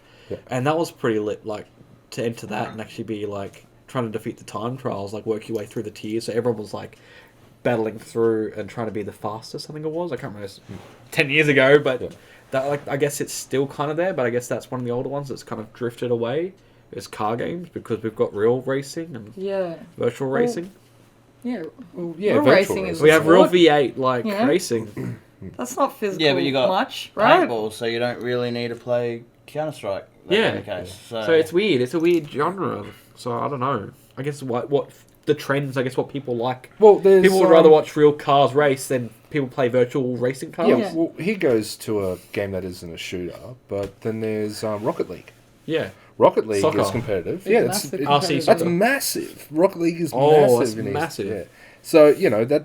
and that was pretty lit. Like to enter that and actually be like trying to defeat the time trials, like work your way through the tiers. So everyone was like battling through and trying to be the fastest. I think it was. I can't remember. 10 years ago, but that like I guess it's still kind of there. But I guess that's one of the older ones that's kind of drifted away. Is car games because we've got real racing and virtual racing. Yeah, real racing is. We have real V8 racing. That's not physical. Yeah, but you got much, right? paintball, so you don't really need to play Counter-Strike. So it's weird. It's a weird genre. So I don't know. I guess what the trends. I guess what people like. Well, people would rather watch real cars race than people play virtual racing cars. Yeah. Well, he goes to a game that isn't a shooter, but then there's Rocket League. Yeah. Rocket League Soccer. is competitive. That's massive. Rocket League is massive. It's massive. Yeah. So,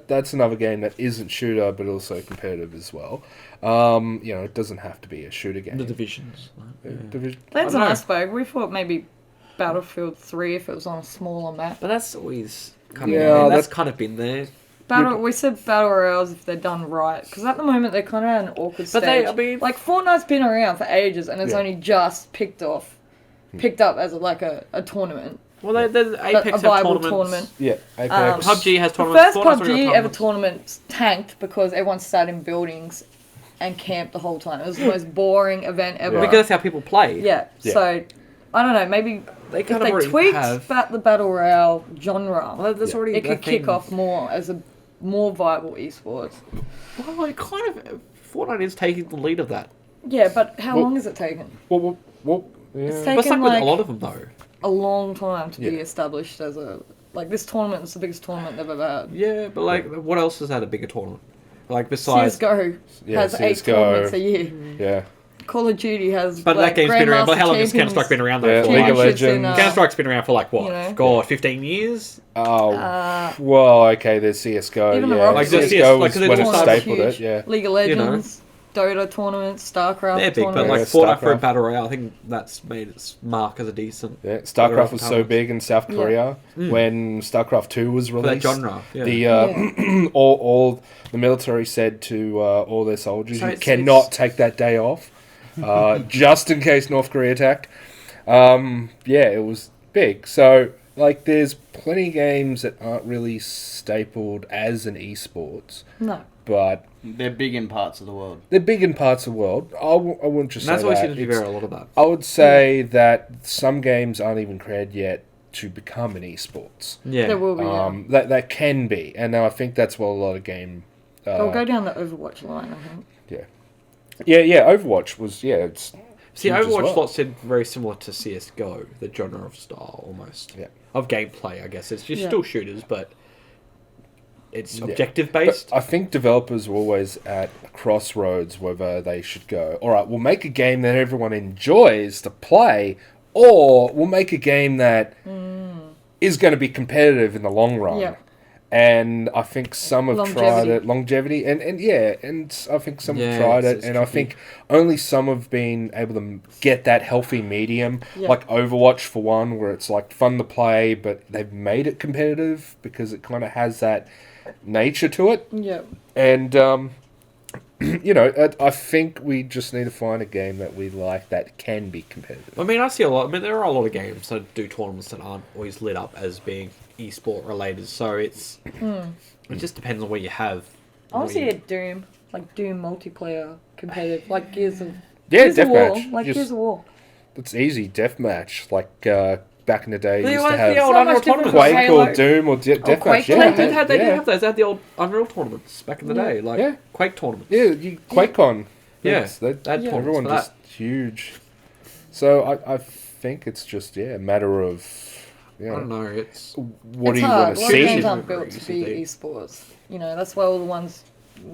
that's another game that isn't shooter, but also competitive as well. It doesn't have to be a shooter game. The Divisions. That's an iceberg. We thought maybe Battlefield 3 if it was on a smaller map. But that's always kind of that's kind of been there. We said Battle Royales if they're done right. Because at the moment they're kind of at an awkward stage. Like Fortnite's been around for ages and it's only just picked up as a tournament. Well, there's Apex a viable tournament. Yeah, Apex. PUBG has tournaments. The first PUBG ever tournament tanked because everyone sat in buildings and camped the whole time. It was the most boring event ever. Because that's how people play. Yeah. So, I don't know, maybe if they tweaked the Battle Royale genre, it could kick off more as a more viable esports. Well, it kind of... Fortnite is taking the lead of that. Yeah, but how long has it taken? It's taken with a lot of them, though. A long time to be established as a... Like, this tournament is the biggest tournament they've ever had. Yeah, but, what else has had a bigger tournament? Like, besides... CSGO has 8 tournaments a year. Yeah. Call of Duty has... But that game's been around... But how long has Counter-Strike been around, though? Yeah, League of Legends. Counter-Strike's been around for, 15 years? Oh, well, okay, there's CSGO, even CSGO was when it stapled it, yeah. League of Legends... Dota tournaments, StarCraft they're big, tournaments. but Fortnite for a battle royale, I think that's made its mark as a decent. Yeah, StarCraft was so big in South Korea when StarCraft 2 was released. For that genre, all the military said to all their soldiers, you cannot take that day off, just in case North Korea attacked. It was big. So there's plenty of games that aren't really stapled as an esports. No. But they're big in parts of the world. I wouldn't just say that. That's why we seem to be very a lot of that. I would say that some games aren't even created yet to become an esports. Yeah. There will be, that can be. And I think that's what a lot of game... They'll go down the Overwatch line, I think. Yeah, Overwatch was... it's... See, Overwatch lots said very similar to CSGO, the genre of style, almost. Yeah. Of gameplay, I guess. It's just still shooters, but... It's objective-based. I think developers are always at a crossroads whether they should go, all right, we'll make a game that everyone enjoys to play, or we'll make a game that is going to be competitive in the long run. Yeah. And I think some have tried it. Longevity. And I think some have tried it. And I think only some have been able to get that healthy medium. Yeah. Like Overwatch, for one, where it's fun to play, but they've made it competitive because it kind of has that nature to it. Yeah. And I think we just need to find a game that we like that can be competitive. I mean, I see a lot. I mean, there are a lot of games that do tournaments that aren't always lit up as being esport related. So it just depends on what you have. I want to see a Doom, like Doom multiplayer competitive, like Gears of deathmatch. War, like Gears of War. It's easy deathmatch. Like back in the day, you used to the have old Unreal tournaments. Quake or Doom or deathmatch. Quake. They did have those. They had the old Unreal tournaments back in the day, like Quake tournaments. Yeah, QuakeCon. Yeah, everyone just huge. So I think it's just a matter of. I don't know. What do you want to see? Games aren't built to be esports. That's why all the ones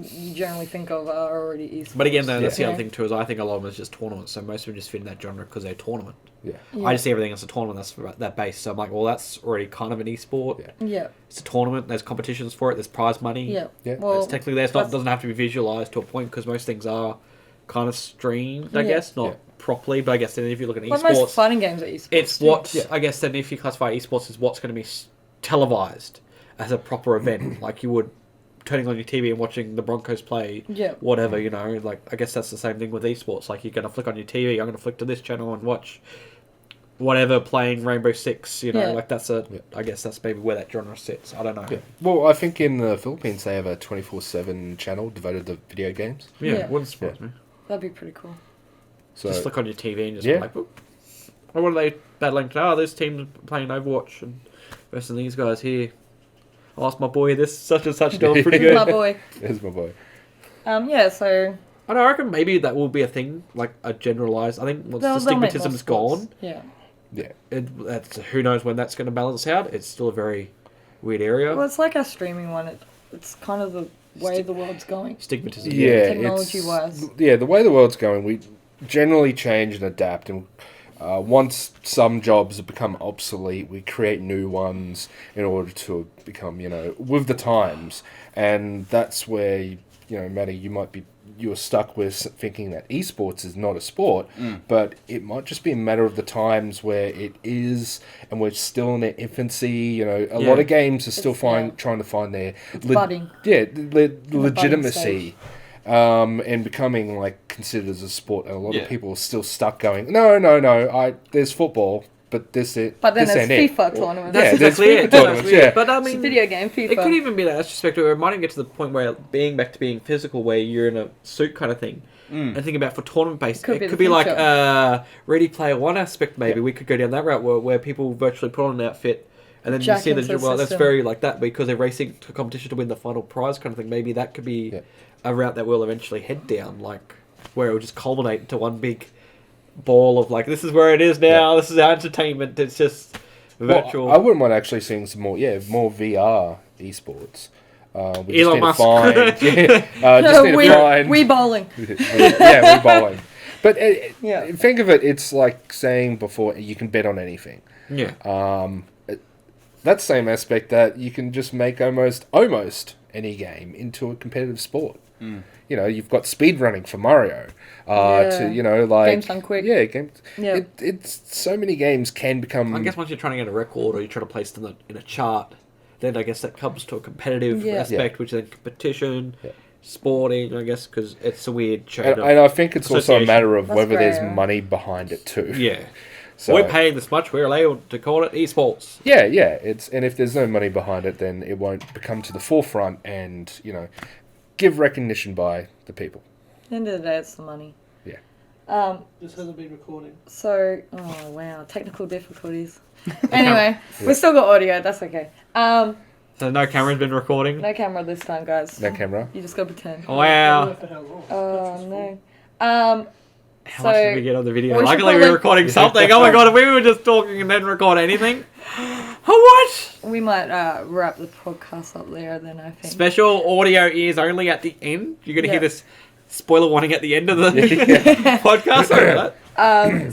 you generally think of are already esports. But again, though, that's the other thing too. Is I think a lot of them is just tournaments. So most of them just fit in that genre because they're tournament. Yeah. I just see everything as a tournament. That's that base. So I'm like, well, that's already kind of an esport. Yeah. It's a tournament. There's competitions for it. There's prize money. Yeah. Well, technically, doesn't have to be visualized to a point because most things are kind of streamed. I guess not properly, but I guess then if you look at esports, most fighting games are esports. It's what I guess then if you classify esports as what's going to be televised as a proper event, like you would turning on your TV and watching the Broncos play, whatever, like I guess that's the same thing with esports. Like you're going to flick on your TV, I'm going to flick to this channel and watch whatever playing Rainbow Six, like that's I guess that's maybe where that genre sits. I don't know. Yeah. Well, I think in the Philippines they have a 24/7 channel devoted to video games. Yeah. Wouldn't surprise me. That'd be pretty cool. So, just flick on your TV and just be like, oh, what are they battling today? Oh, this team's playing Overwatch and versus these guys here. I asked my boy this such and such doing pretty good. My boy. There's my boy. So I reckon maybe that will be a thing, like a generalised. I think once the stigmatism's gone, that's who knows when that's going to balance out. It's still a very weird area. Well, it's like our streaming one. It's kind of the way the world's going. Stigmatism. Technology-wise. The way the world's going, we generally change and adapt, and once some jobs have become obsolete, we create new ones in order to become, with the times. And that's where, Maddie, you're stuck with thinking that esports is not a sport, but it might just be a matter of the times where it is, and we're still in their infancy. A lot of games are still trying to find their legitimacy. And becoming considered as a sport, and a lot of people are still stuck going, no, there's football, but this it. But then there's FIFA tournaments. That's exactly it. Tournaments, yeah. But I mean, it's a video game, FIFA. It could even be that aspect where it might even get to the point where being back to being physical, where you're in a suit kind of thing. And think about for tournament based, it could be like Ready Player One aspect. Maybe we could go down that route where people virtually put on an outfit. And then you see that's very like that because they're racing to competition to win the final prize kind of thing. Maybe that could be a route that we'll eventually head down, where it will just culminate into one big ball of this is where it is now. This is our entertainment. It's just virtual. Well, I wouldn't mind actually seeing some more VR esports. We Elon Musk. We bowling. We bowling. But think of it, it's like saying before, you can bet on anything. Yeah. That same aspect that you can just make almost any game into a competitive sport. You've got speedrunning for Mario. Games done quick. Yeah, games. Yeah. It's so many games can become. I guess once you're trying to get a record or you try to place them in a chart, then I guess that comes to a competitive aspect, which then competition, sporting. I guess because it's a weird chain. And I think it's also a matter of whether there's money behind it too. Yeah. So, we're paying this much, we're allowed to call it esports. Yeah. And if there's no money behind it, then it won't become to the forefront and, give recognition by the people. At the end of the day, it's the money. Yeah. This hasn't been recording. So, technical difficulties. Anyway, we've still got audio, that's okay. So no camera's been recording? No camera this time, guys. No camera? You just gotta pretend. Wow. Oh, no. How much did we get on the video? Luckily we're recording something. Oh my god, if we were just talking and then record anything. What? We might wrap the podcast up there then, I think. Special audio is only at the end. You're going to hear this spoiler warning at the end of the podcast.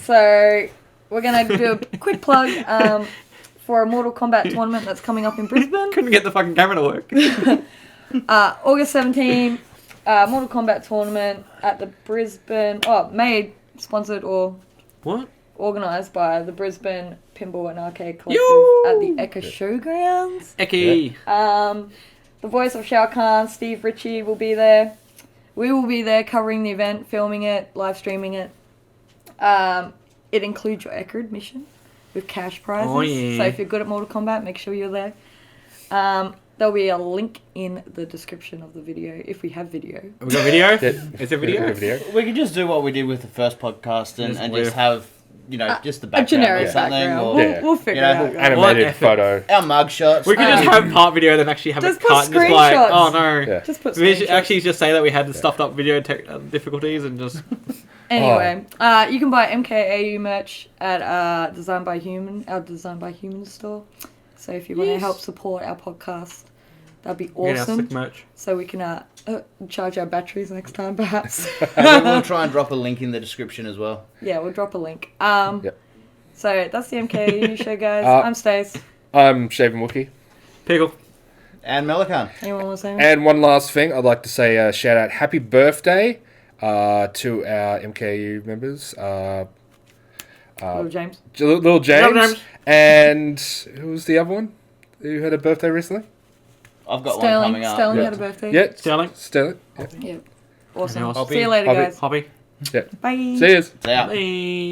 So we're going to do a quick plug for a Mortal Kombat tournament that's coming up in Brisbane. Couldn't get the fucking camera to work. August 17, Mortal Kombat tournament at the Brisbane... made, sponsored or... What? Organised by the Brisbane Pinball and Arcade Collective at the Eka Showgrounds. Eki. The voice of Shao Kahn, Steve Ritchie, will be there. We will be there covering the event, filming it, live streaming it. It includes your Eckerd mission with cash prizes. Oh, yeah. So if you're good at Mortal Kombat, make sure you're there. There'll be a link in the description of the video if we have video. Have we got video? Yeah. Is there video? We could just do what we did with the first podcast and just have, just the A background generic or something. background. Or We'll figure it out. guys. Animated What photo. our mugshots. We could just have part video then actually have Just it put cut and just like, screenshots. oh no. Yeah. Just put We should screenshots. actually just say that we had the stuffed up video difficulties and just... Anyway, you can buy MKAU merch at Design by Human, our Design by Human store. So if you want to help support our podcast, that'd be Get our awesome. sick merch. So we can charge our batteries next time, perhaps. And we'll try and drop a link in the description as well. Yeah, we'll drop a link. Yep. So that's the MKAU show, guys. I'm Stace. I'm Shaven Wookie. Pickle. And Melican. Anyone want to say anything? And one last thing, I'd like to say shout out happy birthday to our MKAU members. Little James. Little James. Little James. And who was the other one who had a birthday recently? I've got one Sterling. coming up. Sterling Yeah. had a birthday. Yeah, Sterling. Sterling. Yeah. Yeah. Awesome. Anything else? See you later, Hobby. guys. Hobby. Yeah. Bye. See yous. Yeah. Bye.